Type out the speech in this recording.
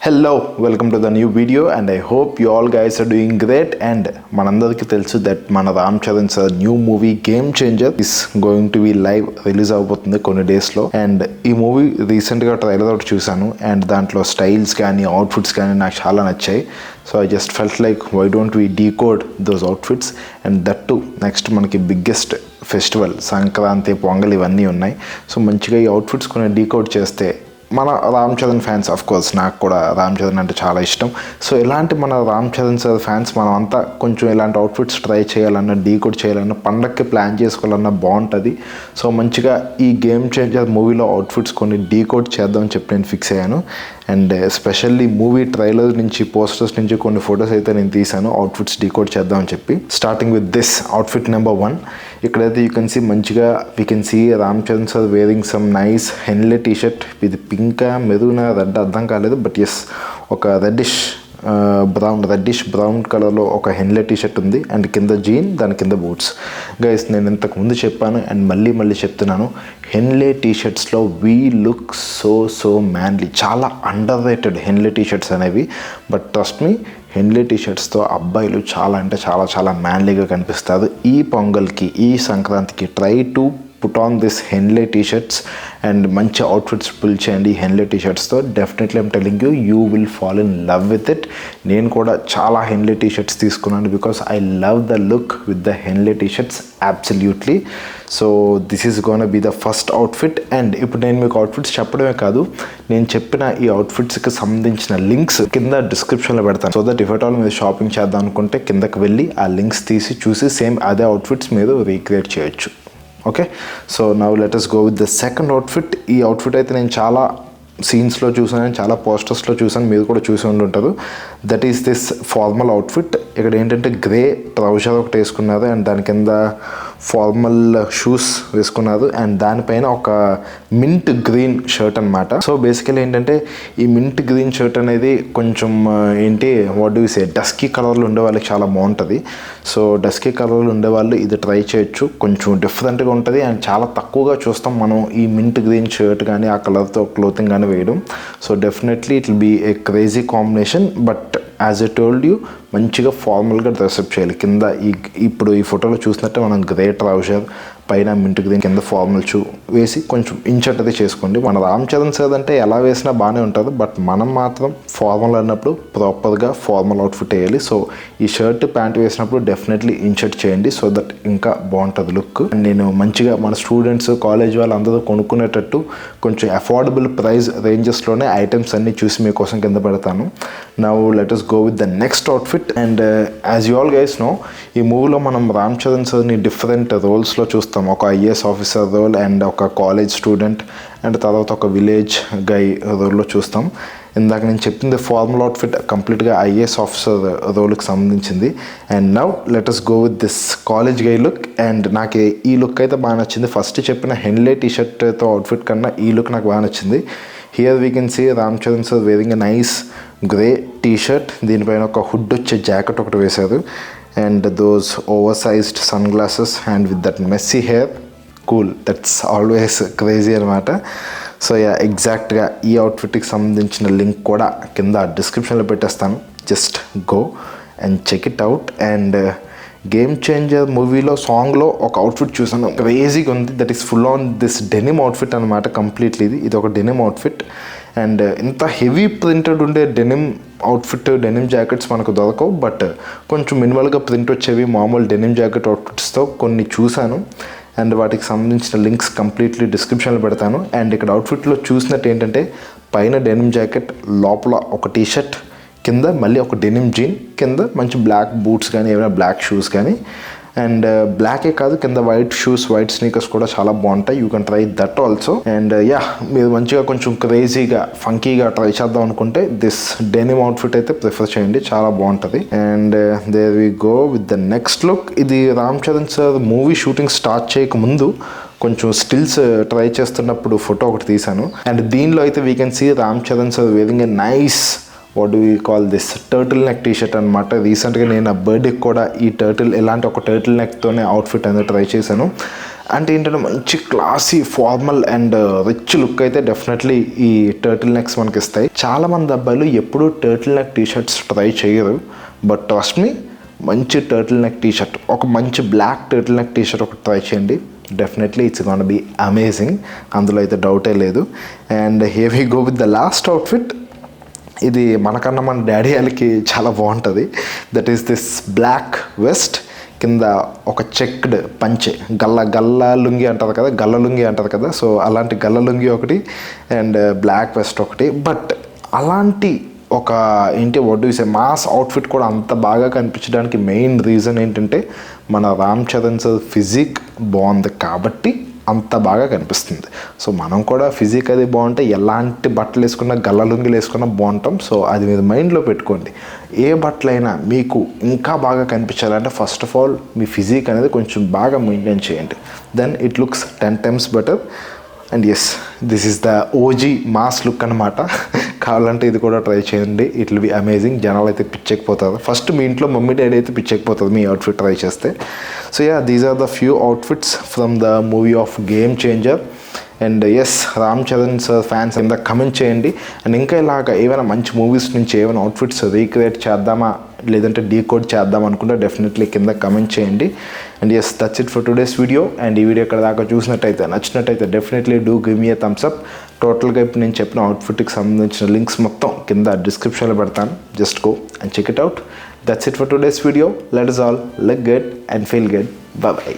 Hello, welcome to the new video and I hope you all guys are doing great and manandariki telusu that mana Ram Charan sir new movie Game Changer is going to be live release avbotundi konni days lo and ee movie recent ga trailer ఒకటి చూసాను and దాంట్లో styles కానీ outfits కానీ నాకు చాలా నచ్చాయి. So I just felt like why don't we decode those outfits and that too next మనకి biggest festival Sankranti pongal ఇవన్నీ ఉన్నాయి. సో మంచిగా ఈ అవుట్ఫిట్స్ కొన్ని డీకోడ్ చేస్తే మన Ram Charan fans of course నాకు కూడా రామ్ చరణ్ అంటే చాలా ఇష్టం. సో ఇలాంటి మన రామ్ చరణ్ సార్ ఫ్యాన్స్ మనం అంతా కొంచెం ఇలాంటి అవుట్ఫిట్స్ ట్రై చేయాలన్నా డీకోడ్ చేయాలన్నా పండక్కి ప్లాన్ చేసుకోవాలన్నా బాగుంటుంది. సో మంచిగా ఈ గేమ్ చేంజర్ మూవీలో అవుట్ఫిట్స్ కొన్ని డీకోడ్ చేద్దామని చెప్పి నేను ఫిక్స్ అయ్యాను. అండ్ ఎస్పెషల్లీ మూవీ ట్రైలర్ నుంచి పోస్టర్స్ నుంచి కొన్ని ఫొటోస్ అయితే నేను తీసాను అవుట్ఫిట్స్ డీకోడ్ చేద్దామని చెప్పి. Starting with this outfit number 1. ఇక్కడైతే యూ కెన్ సీ మంచిగా we can see Ram Charan sir wearing some nice Henley T-shirt. ఇది పింక్ మెరూన్ రెడ్ అర్థం కాలేదు, బట్ ఎస్ ఒక రెడ్డిష్ బ్రౌన్ కలర్లో ఒక హెన్లే టీషర్ట్ ఉంది అండ్ కింద జీన్, దాని కింద బూట్స్. గైస్ నేను ఇంతకు ముందు చెప్పాను అండ్ మళ్ళీ చెప్తున్నాను, హెన్లే టీషర్ట్స్లో వీ లుక్ సో మ్యాన్లీ. చాలా అండర్ రేటెడ్ హెన్లే టీషర్ట్స్ అనేవి, బట్ ట్రస్ట్ మీ హెన్లే టీషర్ట్స్తో అబ్బాయిలు చాలా అంటే చాలా మ్యాన్లీగా కనిపిస్తారు. ఈ పొంగల్కి ఈ సంక్రాంతికి try to put on this Henley T shirts and మంచి అవుట్ఫిట్స్ పుల్ చేయండి హెన్లే టీషర్ట్స్తో. Definitely I'm telling you will fall in love with it. నేను కూడా చాలా హెన్లే టీషర్ట్స్ తీసుకున్నాను because I love the look with the Henley T shirts absolutely. So this is gonna be the first outfit. And ఇప్పుడు నేను మీకు outfits చెప్పడమే కాదు, నేను చెప్పిన ఈ అవుట్ఫిట్స్కి సంబంధించిన లింక్స్ కింద డిస్క్రిప్షన్లో పెడతాను. So that if at all మీరు షాపింగ్ చేద్దాం అనుకుంటే కిందకి వెళ్ళి ఆ లింక్స్ తీసి చూసి సేమ్ అదే అవుట్ఫిట్స్ మీరు రీక్రియేట్ చేయొచ్చు. Okay, so now let us go with the second outfit. ఈ అవుట్ఫిట్ అయితే నేను చాలా సీన్స్లో చూసాను, చాలా పోస్టర్స్లో చూసాను, మీరు కూడా చూసి ఉండుంటారు. That is this formal outfit. ఇక్కడ ఏంటంటే గ్రే ట్రౌజర్ ఒకటి వేసుకున్నారు అండ్ దాని కింద ఫార్మల్ షూస్ వేసుకున్నారు అండ్ దానిపైన ఒక మింట్ గ్రీన్ షర్ట్ అనమాట. సో బేసికలీ ఏంటంటే ఈ మింట్ గ్రీన్ షర్ట్ అనేది కొంచెం ఏంటి what do you say dusky కలర్లో ఉండే వాళ్ళకి చాలా బాగుంటుంది. సో డస్కీ కలర్లో ఉండే వాళ్ళు ఇది ట్రై చేయొచ్చు. కొంచెం డిఫరెంట్గా ఉంటుంది అండ్ చాలా తక్కువగా చూస్తాం మనం ఈ మింట్ గ్రీన్ షర్ట్ కానీ ఆ కలర్తో క్లోతింగ్ కానీ వేయడం. So definitely it will be a crazy combination. But as I told you మంచిగా ఫార్మల్గా డ్రెస్అప్ చేయాలి. కింద ఇప్పుడు ఈ ఫోటోలో చూసినట్టే మనం గ్రే ట్రౌజర్ పైన మింట్ గ్రీన్ కింద ఫార్మల్ షూ వేసి కొంచెం ఇంచట్ అది చేసుకోండి. మన రామ్ చరణ్ సార్ అంటే ఎలా వేసినా బాగానే ఉంటుంది, బట్ మనం మాత్రం ఫార్మల్ అన్నప్పుడు ప్రాపర్గా ఫార్మల్ అవుట్ఫిట్ వేయాలి. సో ఈ షర్ట్ ప్యాంట్ వేసినప్పుడు డెఫినెట్లీ ఇన్షర్ట్ చేయండి సో దట్ ఇంకా బాగుంటుంది లుక్. అండ్ నేను మంచిగా మన స్టూడెంట్స్ కాలేజ్ వాళ్ళందరూ కొనుక్కునేటట్టు కొంచెం అఫోర్డబుల్ ప్రైస్ రేంజెస్లోనే ఐటమ్స్ అన్నీ చూసి మీకోసం కింద పెడతాను. Now let us go with the next outfit. And as you all guys know, ఈ మూవీలో మనం రామ్ చరణ్ సార్ని డిఫరెంట్ రోల్స్లో చూస్తాం. ఒక ఐఏఎస్ ఆఫీసర్ రోల్ అండ్ ఒక కాలేజ్ స్టూడెంట్ అండ్ తర్వాత ఒక విలేజ్ గై రోల్లో చూస్తాం. ఇందాక నేను చెప్పింది ఫార్మల్ అవుట్ఫిట్ కంప్లీట్గా ఐఏఎస్ ఆఫీసర్ రోల్కి సంబంధించింది. And now let us go with this college guy look. And నాకు ఈ లుక్ అయితే బాగా నచ్చింది. ఫస్ట్ చెప్పిన హెన్లే టీషర్ట్తో అవుట్ఫిట్ కన్నా ఈ లుక్ నాకు బాగా నచ్చింది. Here we can see Ram Charan sir wearing a nice grey T-shirt, దీనిపైన ఒక హుడ్ వచ్చే జాకెట్ ఒకటి వేశారు and those oversized sunglasses and with that messy hair, cool, that's always crazy అనమాట. సో యా ఎగ్జాక్ట్గా ఈ అవుట్ఫిట్కి సంబంధించిన లింక్ కూడా కింద డిస్క్రిప్షన్లో పెట్టేస్తాను. Just go and check it out. And Game Changer మూవీలో సాంగ్లో ఒక అవుట్ఫిట్ చూసాను, క్రేజీగా ఉంది. That is full on this denim outfit అనమాట. కంప్లీట్లీ ఇది ఒక డెనిమ్ అవుట్ఫిట్. అండ్ ఇంత హెవీ ప్రింటెడ్ ఉండే డెనిమ్ అవుట్ఫిట్ డెనిమ్ జాకెట్స్ మనకు దొరకవు, బట్ కొంచెం మినిమల్గా ప్రింట్ వచ్చేవి మామూలు డెనిమ్ జాకెట్ అవుట్ఫిట్స్తో కొన్ని చూశాను. అండ్ వాటికి సంబంధించిన లింక్స్ కంప్లీట్లీ డిస్క్రిప్షన్లో పెడతాను. అండ్ ఇక్కడ అవుట్ఫిట్లో చూసినట్టు ఏంటంటే పైన డెనిమ్ జాకెట్, లోపల ఒక టీషర్ట్, కింద మళ్ళీ ఒక డెనిమ్ జీన్, కింద మంచి బ్లాక్ బూట్స్ కానీ ఏమైనా బ్లాక్ షూస్ కానీ. అండ్ బ్లాకే కాదు కింద వైట్ షూస్, వైట్ స్నీకర్స్ కూడా చాలా బాగుంటాయి. You can try that also. And yeah మీరు మంచిగా కొంచెం క్రేజీగా ఫంకీగా ట్రై చేద్దాం అనుకుంటే దిస్ డెనిమ్ అవుట్ఫిట్ అయితే ప్రిఫర్ చేయండి, చాలా బాగుంటుంది. And there we go with the next look. ఇది Ram Charan sir movie shooting start చేయకముందు కొంచెం స్టిల్స్ ట్రై చేస్తున్నప్పుడు ఫోటో ఒకటి తీశాను. అండ్ దీనిలో అయితే we can see Ram Charan sir wearing a nice what do we call this turtle neck T-shirt అనమాట. రీసెంట్గా నేను ఆ బర్త్డేకి కూడా ఈ ఇలాంటి ఒక టర్టిల్ నెక్తోనే అవుట్ఫిట్ అనేది ట్రై చేశాను. అంటే ఏంటంటే మంచి classy formal and rich look అయితే డెఫినెట్లీ ఈ టర్టిల్ నెక్స్ మనకి ఇస్తాయి. చాలామంది అబ్బాయిలు ఎప్పుడూ టర్టిల్ నెక్ టీషర్ట్స్ ట్రై చేయరు, బట్ ట్రస్ట్ మీ, మంచి టర్టిల్ నెక్ టీషర్ట్, ఒక మంచి బ్లాక్ టర్టిల్ నెక్ టీషర్ట్ ఒకటి ట్రై చేయండి. Definitely it's gonna be amazing, అందులో అయితే డౌటే లేదు. And here we go with the last outfit. ఇది మనకన్నా మన డాడీ వాళ్ళకి చాలా బాగుంటుంది. That is this black vest, కింద ఒక చెక్డ్ పంచె, గల్ల లుంగి అంటారు కదా, గల్ల లుంగి అంటారు కదా, సో అలాంటి గల్ల లుంగి ఒకటి అండ్ బ్లాక్ వెస్ట్ ఒకటి. బట్ అలాంటి ఒక ఏంటి what do say mass outfit కూడా అంత బాగా కనిపించడానికి మెయిన్ రీజన్ ఏంటంటే మన రామ్ చరణ్ సార్ ఫిజిక్ బాగుంది కాబట్టి అంత బాగా కనిపిస్తుంది. సో మనం కూడా ఫిజిక్ అది బాగుంటే ఎలాంటి బట్టలు వేసుకున్నా, గల్ల లుంగిలు వేసుకున్నా బాగుంటాం. సో అది మీరు మైండ్లో పెట్టుకోండి. ఏ బట్టలైనా మీకు ఇంకా బాగా కనిపించాలంటే ఫస్ట్ ఆఫ్ ఆల్ మీ ఫిజిక్ అనేది కొంచెం బాగా మెయింటైన్ చేయండి, then it looks 10 times better. And yes, this is the OG mass look అనమాట. కావాలంటే ఇది కూడా ట్రై చేయండి, ఇట్ విల్ బి అమేజింగ్. జనాలు అయితే పిచ్చెక్కిపోతారు. ఫస్ట్ మీ ఇంట్లో మమ్మీ డాడీ అయితే పిచ్చెక్కిపోతుంది మీ అవుట్ఫిట్ ట్రై చేస్తే. So ya, these are the few outfits from the movie of Game Changer. And yes, Ram Charan sir fans కింద కమెంట్ చేయండి. అండ్ ఇంకా ఇలాగా ఏమైనా మంచి మూవీస్ నుంచి ఏమైనా అవుట్ఫిట్స్ రీక్రియేట్ చేద్దామా లేదంటే డీకోడ్ చేద్దాం అనుకుంటే డెఫినెట్లీ కింద కమెంట్ చేయండి. And yes, that's it for today's video. And ఈ వీడియో ఇక్కడ దాకా చూసినట్టయితే నచ్చినట్టయితే definitely do give me a thumbs up. టోటల్గా ఇప్పుడు నేను చెప్పిన అవుట్ఫిట్కి సంబంధించిన లింక్స్ మొత్తం కింద డిస్క్రిప్షన్లో పెడతాను. Just go and check it out. That's it for today's video. Let us all look good and feel good. Bye bye.